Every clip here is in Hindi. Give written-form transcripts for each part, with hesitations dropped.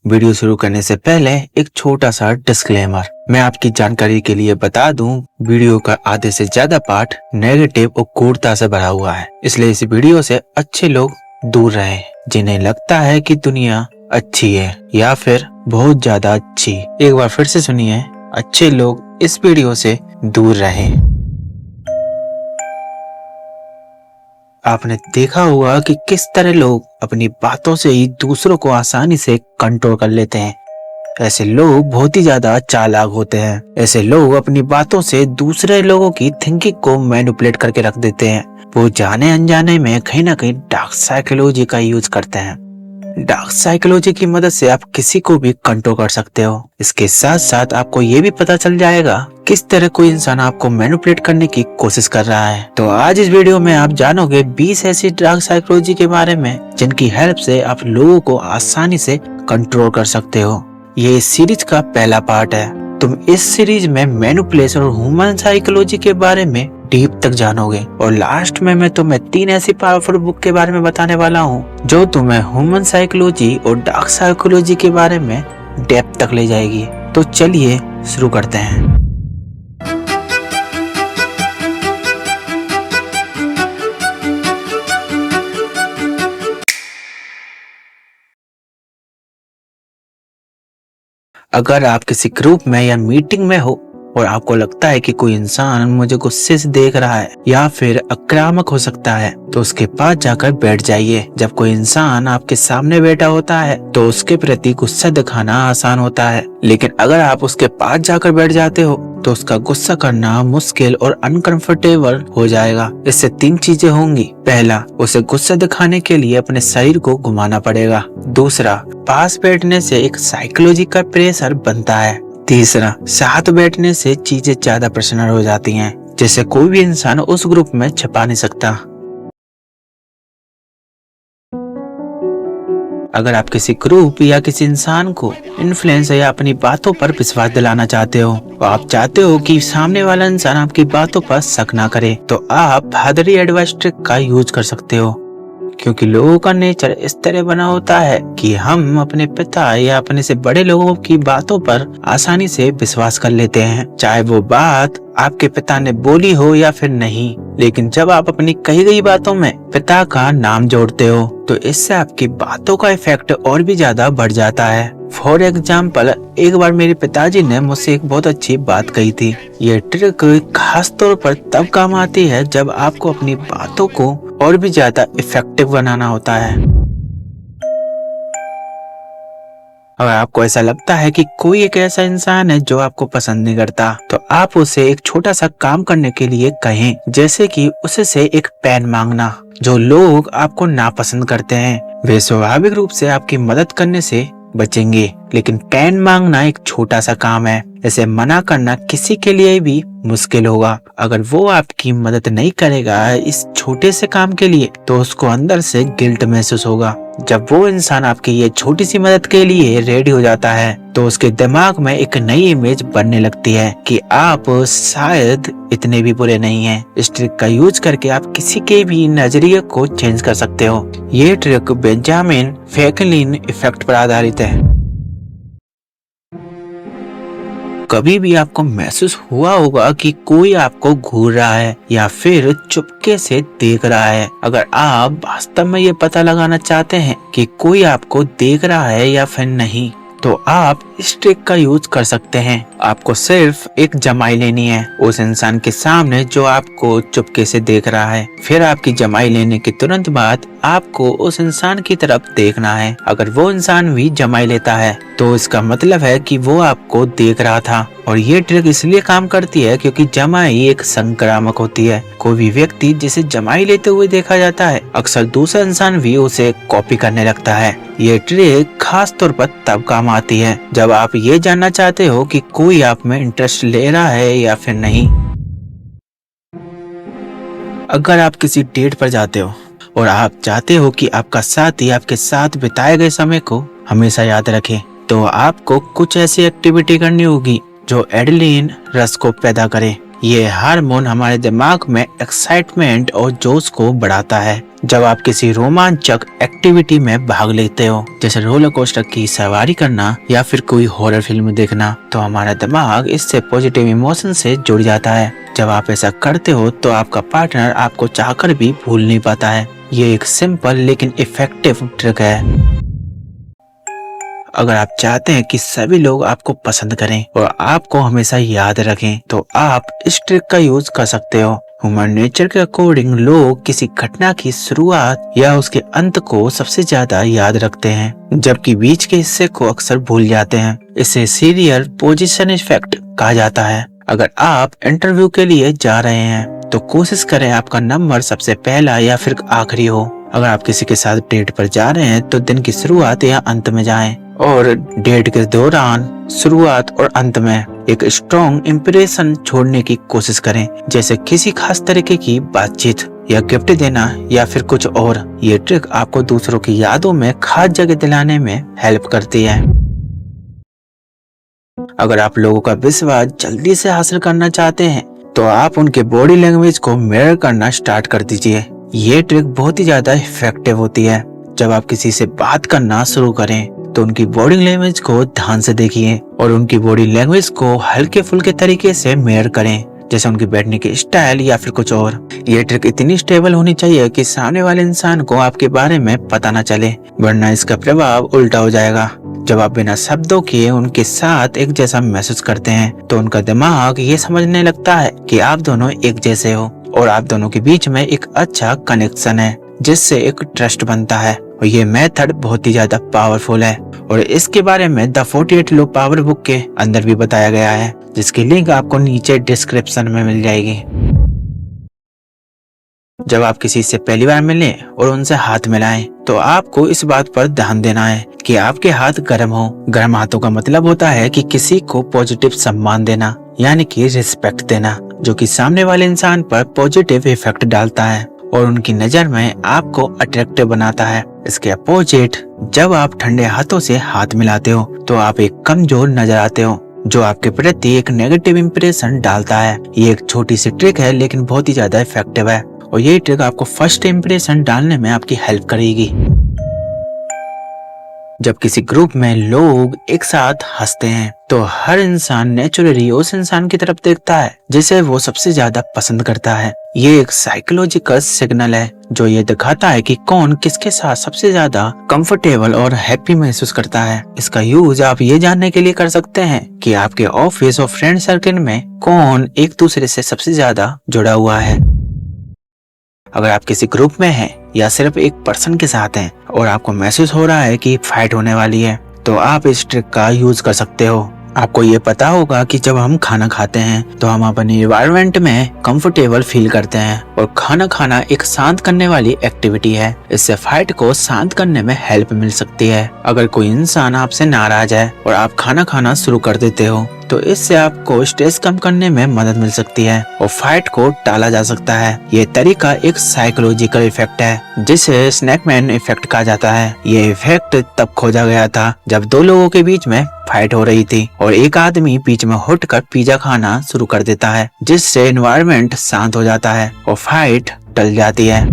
वीडियो शुरू करने से पहले एक छोटा सा डिस्क्लेमर। मैं आपकी जानकारी के लिए बता दूं, वीडियो का आधे से ज्यादा पार्ट नेगेटिव और क्रूरता से भरा हुआ है, इसलिए इस वीडियो से अच्छे लोग दूर रहें जिन्हें लगता है कि दुनिया अच्छी है या फिर बहुत ज्यादा अच्छी। एक बार फिर से सुनिए, अच्छे लोग इस वीडियो से दूर रहें। आपने देखा होगा कि किस तरह लोग अपनी बातों से ही दूसरों को आसानी से कंट्रोल कर लेते हैं। ऐसे लोग बहुत ही ज्यादा चालाक होते हैं। ऐसे लोग अपनी बातों से दूसरे लोगों की थिंकिंग को मैनिपुलेट करके रख देते हैं। वो जाने अनजाने में कहीं ना कहीं डार्क साइकोलॉजी का यूज करते हैं। डार्क साइकोलॉजी की मदद से आप किसी को भी कंट्रोल कर सकते हो। इसके साथ साथ आपको ये भी पता चल जाएगा किस तरह कोई इंसान आपको मैनिपुलेट करने की कोशिश कर रहा है। तो आज इस वीडियो में आप जानोगे 20 ऐसी डार्क साइकोलॉजी के बारे में जिनकी हेल्प से आप लोगों को आसानी से कंट्रोल कर सकते हो। ये इस सीरीज का पहला पार्ट है। तुम इस सीरीज में मैनिपुलेशन और ह्यूमन साइकोलॉजी के बारे में डीप तक जानोगे और लास्ट में मैं तुम्हें 3 ऐसी पावरफुल बुक के बारे में बताने वाला हूँ जो तुम्हें ह्यूमन साइकोलॉजी और डार्क साइकोलॉजी के बारे में डेप्थ तक ले जाएगी। तो चलिए शुरू करते हैं। अगर आप किसी ग्रुप में या मीटिंग में हो और आपको लगता है कि कोई इंसान मुझे गुस्से से देख रहा है या फिर आक्रामक हो सकता है, तो उसके पास जाकर बैठ जाइए। जब कोई इंसान आपके सामने बैठा होता है तो उसके प्रति गुस्सा दिखाना आसान होता है, लेकिन अगर आप उसके पास जाकर बैठ जाते हो तो उसका गुस्सा करना मुश्किल और अनकंफर्टेबल हो जाएगा। इससे 3 चीजें होंगी। पहला, उसे गुस्सा दिखाने के लिए अपने शरीर को घुमाना पड़ेगा। दूसरा, पास बैठने से एक साइकोलॉजिकल प्रेशर बनता है। तीसरा, साथ बैठने से चीजें ज्यादा पर्सनल हो जाती हैं, जिसे कोई भी इंसान उस ग्रुप में छुपा नहीं सकता। अगर आप किसी ग्रुप या किसी इंसान को इन्फ्लुएंस या अपनी बातों पर विश्वास दिलाना चाहते हो, तो आप चाहते हो कि सामने वाला इंसान आपकी बातों पर शक ना करे, तो आप बहादुरी एडवाइस ट्रिक का यूज कर सकते हो। क्योंकि लोगों का नेचर इस तरह बना होता है कि हम अपने पिता या अपने से बड़े लोगों की बातों पर आसानी से विश्वास कर लेते हैं, चाहे वो बात आपके पिता ने बोली हो या फिर नहीं। लेकिन जब आप अपनी कही गई बातों में पिता का नाम जोड़ते हो तो इससे आपकी बातों का इफेक्ट और भी ज्यादा बढ़ जाता है। फॉर एग्जाम्पल, एक बार मेरे पिताजी ने मुझसे एक बहुत अच्छी बात कही थी। ये ट्रिक खास तौर पर तब काम आती है जब आपको अपनी बातों को और भी ज्यादा इफेक्टिव बनाना होता है। अगर आपको ऐसा लगता है कि कोई एक ऐसा इंसान है जो आपको पसंद नहीं करता, तो आप उसे एक छोटा सा काम करने के लिए कहें, जैसे कि उसे से एक पेन मांगना। जो लोग आपको नापसंद करते हैं वे स्वाभाविक रूप से आपकी मदद करने से बचेंगे, लेकिन पेन मांगना एक छोटा सा काम है। इसे मना करना किसी के लिए भी मुश्किल होगा। अगर वो आपकी मदद नहीं करेगा इस छोटे से काम के लिए, तो उसको अंदर से गिल्ट महसूस होगा। जब वो इंसान आपकी ये छोटी सी मदद के लिए रेडी हो जाता है तो उसके दिमाग में एक नई इमेज बनने लगती है कि आप शायद इतने भी बुरे नहीं हैं। इस ट्रिक का यूज करके आप किसी के भी नजरिए को चेंज कर सकते हो। ये ट्रिक बेंजामिन फ्रैंकलिन इफेक्ट पर आधारित है। कभी भी आपको महसूस हुआ होगा कि कोई आपको घूर रहा है या फिर चुपके से देख रहा है। अगर आप वास्तव में ये पता लगाना चाहते हैं कि कोई आपको देख रहा है या फिर नहीं, तो आप इस ट्रिक का यूज कर सकते हैं। आपको सिर्फ एक जमाई लेनी है उस इंसान के सामने जो आपको चुपके से देख रहा है। फिर आपकी जमाई लेने के तुरंत बाद आपको उस इंसान की तरफ देखना है। अगर वो इंसान भी जमाई लेता है तो इसका मतलब है कि वो आपको देख रहा था। और ये ट्रिक इसलिए काम करती है क्योंकि जमाई एक संक्रामक होती है। कोई भी व्यक्ति जिसे जमाई लेते हुए देखा जाता है, अक्सर दूसरा इंसान भी उसे कॉपी करने लगता है। ये ट्रिक खास तौर पर तब काम आती है जब आप ये जानना चाहते हो कि कोई आप में इंटरेस्ट ले रहा है या फिर नहीं। अगर आप किसी डेट पर जाते हो और आप चाहते हो कि आपका साथी आपके साथ बिताए गए समय को हमेशा याद रखे, तो आपको कुछ ऐसी एक्टिविटी करनी होगी जो एड्रेनलिन रश को पैदा करे। ये हार्मोन हमारे दिमाग में एक्साइटमेंट और जोश को बढ़ाता है। जब आप किसी रोमांचक एक्टिविटी में भाग लेते हो, जैसे रोलर कोस्टर की सवारी करना या फिर कोई हॉरर फिल्म देखना, तो हमारा दिमाग इससे पॉजिटिव इमोशन से जुड़ जाता है। जब आप ऐसा करते हो तो आपका पार्टनर आपको चाहकर भी भूल नहीं पाता है। ये एक सिंपल लेकिन इफेक्टिव ट्रिक है। अगर आप चाहते हैं कि सभी लोग आपको पसंद करें और आपको हमेशा याद रखें, तो आप इस ट्रिक का यूज कर सकते हो। ह्यूमन नेचर के अकॉर्डिंग लोग किसी घटना की शुरुआत या उसके अंत को सबसे ज्यादा याद रखते हैं, जबकि बीच के हिस्से को अक्सर भूल जाते हैं। इसे सीरियल पोजीशन इफेक्ट कहा जाता है। अगर आप इंटरव्यू के लिए जा रहे हैं तो कोशिश करें आपका नंबर सबसे पहला या फिर आखिरी हो। अगर आप किसी के साथ डेट पर जा रहे हैं तो दिन की शुरुआत या अंत में जाएं, और डेट के दौरान शुरुआत और अंत में एक स्ट्रॉन्ग इम्प्रेशन छोड़ने की कोशिश करें, जैसे किसी खास तरीके की बातचीत या गिफ्ट देना या फिर कुछ और। ये ट्रिक आपको दूसरों की यादों में खास जगह दिलाने में हेल्प करती है। अगर आप लोगों का विश्वास जल्दी से हासिल करना चाहते हैं तो आप उनके बॉडी लैंग्वेज को मिरर करना स्टार्ट कर दीजिए। ये ट्रिक बहुत ही ज्यादा इफेक्टिव होती है। जब आप किसी से बात करना शुरू करें तो उनकी बॉडी लैंग्वेज को ध्यान से देखिए और उनकी बॉडी लैंग्वेज को हल्के फुल्के तरीके से मिरर करें, जैसे उनकी बैठने की स्टाइल या फिर कुछ और। ये ट्रिक इतनी स्टेबल होनी चाहिए कि सामने वाले इंसान को आपके बारे में पता न चले, वरना इसका प्रभाव उल्टा हो जाएगा। जब आप बिना शब्दों के उनके साथ एक जैसा महसूस करते हैं तो उनका दिमाग ये समझने लगता है कि आप दोनों एक जैसे हो और आप दोनों के बीच में एक अच्छा कनेक्शन है, जिससे एक ट्रस्ट बनता है। और ये मेथड बहुत ही ज्यादा पावरफुल है और इसके बारे में द 48 लॉ पावर बुक के अंदर भी बताया गया है, जिसकी लिंक आपको नीचे डिस्क्रिप्शन में मिल जाएगी। जब आप किसी से पहली बार मिलें और उनसे हाथ मिलाएं तो आपको इस बात पर ध्यान देना है कि आपके हाथ गर्म हो। गर्म हाथों का मतलब होता है कि किसी को पॉजिटिव सम्मान देना, यानी कि रिस्पेक्ट देना, जो कि सामने वाले इंसान पर पॉजिटिव इफेक्ट डालता है और उनकी नजर में आपको अट्रैक्टिव बनाता है। इसके अपोजिट, जब आप ठंडे हाथों से हाथ मिलाते हो तो आप एक कमजोर नजर आते हो, जो आपके प्रति एक नेगेटिव इंप्रेशन डालता है। ये एक छोटी सी ट्रिक है लेकिन बहुत ही ज्यादा इफेक्टिव है और ये ट्रिक आपको फर्स्ट इंप्रेशन डालने में आपकी हेल्प करेगी। जब किसी ग्रुप में लोग एक साथ हंसते हैं तो हर इंसान नेचुरली उस इंसान की तरफ देखता है जिसे वो सबसे ज्यादा पसंद करता है। ये एक साइकोलॉजिकल सिग्नल है जो ये दिखाता है कि कौन किसके साथ सबसे ज्यादा कंफर्टेबल और हैप्पी महसूस करता है। इसका यूज आप ये जानने के लिए कर सकते हैं कि आपके ऑफिस और फ्रेंड सर्कल में कौन एक दूसरे से सबसे ज्यादा जुड़ा हुआ है। अगर आप किसी ग्रुप में हैं या सिर्फ एक पर्सन के साथ हैं और आपको महसूस हो रहा है कि फाइट होने वाली है, तो आप इस ट्रिक का यूज कर सकते हो। आपको ये पता होगा कि जब हम खाना खाते हैं तो हम अपने एनवायरनमेंट में कंफर्टेबल फील करते हैं और खाना खाना एक शांत करने वाली एक्टिविटी है। इससे फाइट को शांत करने में हेल्प मिल सकती है। अगर कोई इंसान आपसे नाराज है और आप खाना खाना शुरू कर देते हो तो इससे आपको स्ट्रेस कम करने में मदद मिल सकती है और फाइट को टाला जा सकता है। ये तरीका एक साइकोलॉजिकल इफेक्ट है जिसे स्नैकमैन इफेक्ट कहा जाता है। ये इफेक्ट तब खोजा गया था जब दो लोगों के बीच में फाइट हो रही थी और एक आदमी बीच में उठकर पिज्जा खाना शुरू कर देता है, जिससे एनवायरनमेंट शांत हो जाता है और फाइट टल जाती है।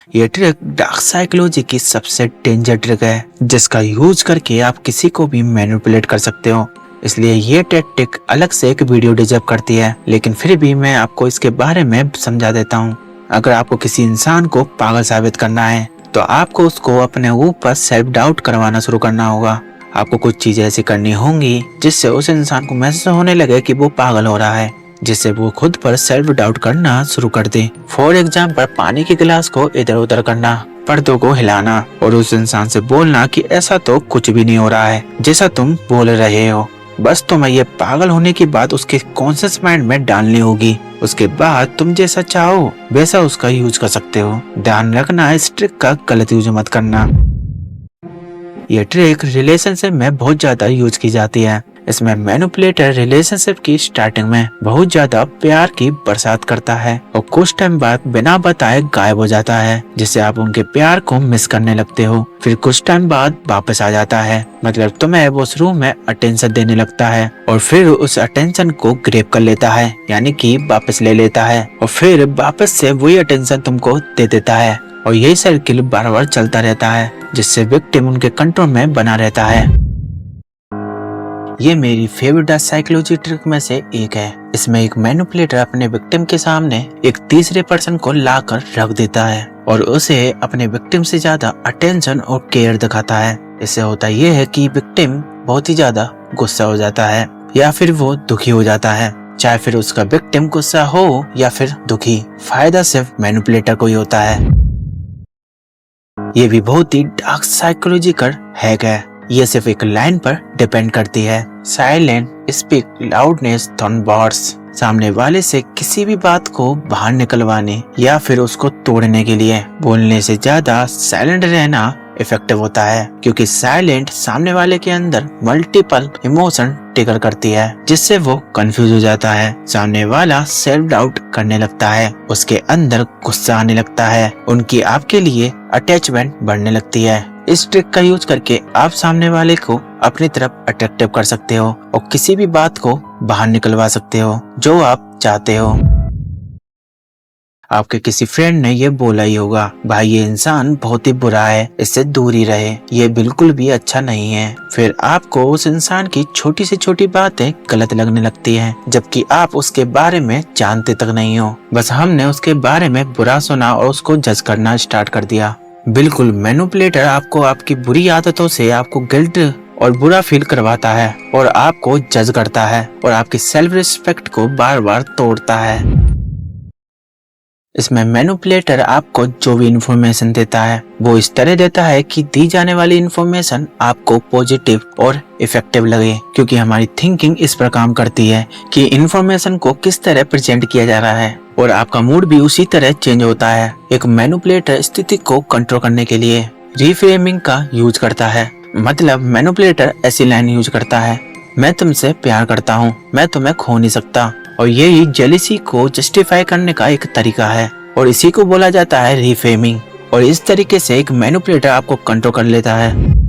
ये ट्रिक डार्क साइकोलॉजी की सबसे डेंजर ट्रिक है जिसका यूज करके आप किसी को भी मैनिपुलेट कर सकते हो। इसलिए ये टैक्टिक अलग से एक वीडियो डिजर्व करती है, लेकिन फिर भी मैं आपको इसके बारे में समझा देता हूँ। अगर आपको किसी इंसान को पागल साबित करना है तो आपको उसको अपने ऊपर सेल्फ डाउट करवाना शुरू करना होगा। आपको कुछ चीजें ऐसी करनी होंगी जिससे उस इंसान को महसूस होने लगे कि वो पागल हो रहा है, जिससे वो खुद पर सेल्फ डाउट करना शुरू कर दे। फॉर एग्जाम्पल, पानी के गिलास को इधर उधर करना, पर्दों को हिलाना और उस इंसान से बोलना कि ऐसा तो कुछ भी नहीं हो रहा है जैसा तुम बोल रहे हो। बस तुम्हें ये पागल होने की बात उसके कॉन्शियस माइंड में डालनी होगी। उसके बाद तुम जैसा चाहो वैसा उसका यूज कर सकते हो। ध्यान रखना, इस ट्रिक का गलत यूज मत करना। ये ट्रिक रिलेशनशिप में बहुत ज्यादा यूज की जाती है। इसमें मैनिपुलेटर रिलेशनशिप की स्टार्टिंग में बहुत ज्यादा प्यार की बरसात करता है और कुछ टाइम बाद बिना बताए गायब हो जाता है, जिससे आप उनके प्यार को मिस करने लगते हो। फिर कुछ टाइम बाद वापस आ जाता है, मतलब तुम्हें वो शुरू में अटेंशन देने लगता है और फिर उस अटेंशन को ग्रैब कर लेता है, यानी कि वापस ले लेता है और फिर वापस से वही अटेंशन तुमको दे देता है और यही सर्किल बार बार चलता रहता है, जिससे विक्टिम उनके कंट्रोल में बना रहता है। ये मेरी फेवरेट साइकोलॉजी ट्रिक में से एक है। इसमें एक मैनिपुलेटर अपने विक्टिम के सामने एक तीसरे पर्सन को लाकर रख देता है और उसे अपने विक्टिम से ज्यादा अटेंशन और केयर दिखाता है। इससे होता ये है कि विक्टिम बहुत ही ज्यादा गुस्सा हो जाता है या फिर वो दुखी हो जाता है। चाहे फिर उसका विक्टिम गुस्सा हो या फिर दुखी, फायदा सिर्फ मैनिपुलेटर को ही होता है। ये भी बहुत ही डार्क साइकोलॉजिकल हैक है। ये सिर्फ एक लाइन पर डिपेंड करती है। Silent speak loudness than words. सामने वाले से किसी भी बात को बाहर निकलवाने या फिर उसको तोड़ने के लिए बोलने से ज्यादा साइलेंट रहना इफेक्टिव होता है, क्योंकि साइलेंट सामने वाले के अंदर मल्टीपल इमोशन ट्रिगर करती है, जिससे वो कंफ्यूज हो जाता है। सामने वाला सेल्फ डाउट करने लगता है, उसके अंदर गुस्सा आने लगता है, उनकी आपके लिए अटैचमेंट बढ़ने लगती है। इस ट्रिक का यूज करके आप सामने वाले को अपनी तरफ अट्रैक्टिव कर सकते हो और किसी भी बात को बाहर निकलवा सकते हो जो आप चाहते हो। आपके किसी फ्रेंड ने ये बोला ही होगा, भाई ये इंसान बहुत ही बुरा है, इससे दूर ही रहे, ये बिल्कुल भी अच्छा नहीं है। फिर आपको उस इंसान की छोटी से छोटी बातें गलत लगने लगती हैं, जबकि आप उसके बारे में जानते तक नहीं हो। बस हमने उसके बारे में बुरा सुना और उसको जज करना स्टार्ट कर दिया। बिल्कुल, मैनिपुलेटर आपको आपकी बुरी आदतों से आपको गिल्ट और बुरा फील करवाता है और आपको जज करता है और आपकी सेल्फ रिस्पेक्ट को बार बार तोड़ता है। इसमें मैनिपुलेटर आपको जो भी इंफॉर्मेशन देता है वो इस तरह देता है कि दी जाने वाली इंफॉर्मेशन आपको पॉजिटिव और इफेक्टिव लगे, क्योंकि हमारी थिंकिंग इस पर काम करती है कि इंफॉर्मेशन को किस तरह प्रेजेंट किया जा रहा है और आपका मूड भी उसी तरह चेंज होता है। एक मैनिपुलेटर स्थिति को कंट्रोल करने के लिए रिफ्रेमिंग का यूज करता है। मतलब मैनिपुलेटर ऐसी लाइन यूज करता है, मैं तुमसे प्यार करता हूँ, मैं तुम्हें खो नहीं सकता, और यही जेलिसी को जस्टिफाई करने का एक तरीका है और इसी को बोला जाता है रिफ्रेमिंग। और इस तरीके से एक मैनिपुलेटर आपको कंट्रोल कर लेता है।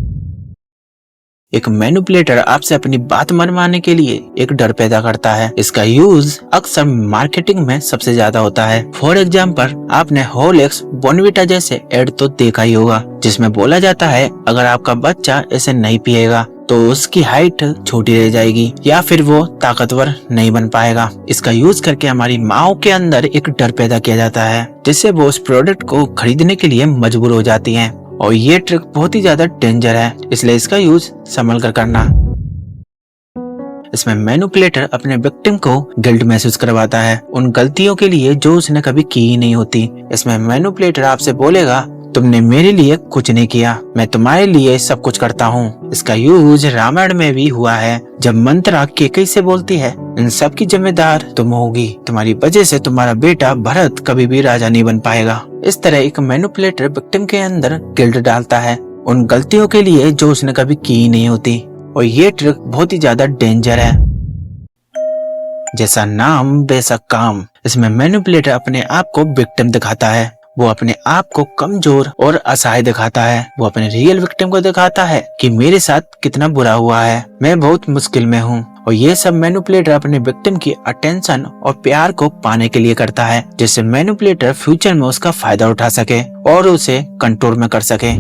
एक मैनिपुलेटर आपसे अपनी बात मनवाने के लिए एक डर पैदा करता है। इसका यूज अक्सर मार्केटिंग में सबसे ज्यादा होता है। फॉर एग्जाम्पल, आपने हॉर्लिक्स बॉर्नविटा जैसे एड तो देखा ही होगा, जिसमें बोला जाता है अगर आपका बच्चा इसे नहीं पिएगा तो उसकी हाइट छोटी रह जाएगी या फिर वो ताकतवर नहीं बन पाएगा। इसका यूज करके हमारी माओ के अंदर एक डर पैदा किया जाता है, जिससे वो उस प्रोडक्ट को खरीदने के लिए मजबूर हो जाती हैं। और ये ट्रिक बहुत ही ज्यादा डेंजर है, इसलिए इसका यूज संभल कर करना। इसमें मैनिपुलेटर अपने विक्टिम को गिल्ट महसूस करवाता है उन गलतियों के लिए जो उसने कभी की ही नहीं होती। इसमें मैनिपुलेटर आपसे बोलेगा, तुमने मेरे लिए कुछ नहीं किया, मैं तुम्हारे लिए सब कुछ करता हूँ। इसका यूज रामायण में भी हुआ है, जब मंत्रा केकई से बोलती है, इन सब की जिम्मेदार तुम होगी, तुम्हारी वजह से तुम्हारा बेटा भरत कभी भी राजा नहीं बन पाएगा। इस तरह एक मैनिपुलेटर विक्टिम के अंदर गिल्ट डालता है उन गलतियों के लिए जो उसने कभी की ही नहीं होती। और ये ट्रिक बहुत ही ज्यादा डेंजर है। जैसा नाम वैसा काम। इसमें मैनिपुलेटर अपने आप को विक्टिम दिखाता है, वो अपने आप को कमजोर और असहाय दिखाता है। वो अपने रियल विक्टिम को दिखाता है कि मेरे साथ कितना बुरा हुआ है, मैं बहुत मुश्किल में हूँ। और ये सब मैनिपुलेटर अपने विक्टिम की अटेंशन और प्यार को पाने के लिए करता है, जिससे मैनिपुलेटर फ्यूचर में उसका फायदा उठा सके और उसे कंट्रोल में कर सके।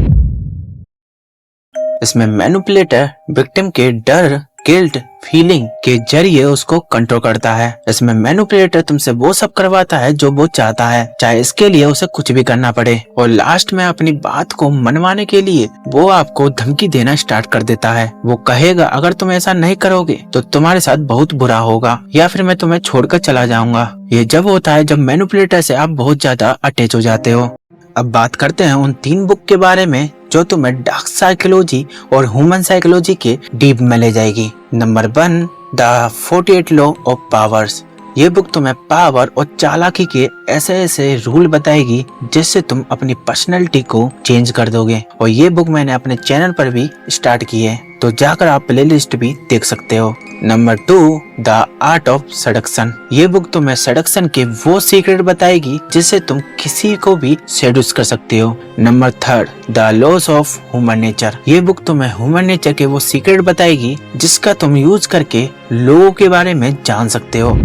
इसमें मैनिपुलेटर विक्टिम के डर, गिल्ट फीलिंग के जरिए उसको कंट्रोल करता है। इसमें मैनिपुलेटर तुमसे वो सब करवाता है जो वो चाहता है, चाहे इसके लिए उसे कुछ भी करना पड़े। और लास्ट में अपनी बात को मनवाने के लिए वो आपको धमकी देना स्टार्ट कर देता है। वो कहेगा अगर तुम ऐसा नहीं करोगे तो तुम्हारे साथ बहुत बुरा होगा या फिर मैं तुम्हें छोड़कर चला जाऊंगा। ये जब होता है जब मैनिपुलेटर से आप बहुत ज्यादा अटैच हो जाते हो। अब बात करते हैं उन 3 बुक के बारे में जो तुम्हें डार्क साइकोलॉजी और ह्यूमन साइकोलॉजी के डीप में ले जाएगी। Number 1, the 48 law of powers. ये बुक तुम्हें पावर और चालाकी के ऐसे ऐसे रूल बताएगी जिससे तुम अपनी पर्सनैलिटी को चेंज कर दोगे। और ये बुक मैंने अपने चैनल पर भी स्टार्ट की है, तो जाकर आप प्लेलिस्ट भी देख सकते हो। Number 2, the art of seduction. ये बुक तुम्हें सेडक्शन के वो सीक्रेट बताएगी जिससे तुम किसी को भी सेड्यूस कर सकते हो। Number 3, the loss of human nature. ये बुक तुम्हें ह्यूमन नेचर के वो सीक्रेट बताएगी जिसका तुम यूज करके लोगों के बारे में जान सकते हो।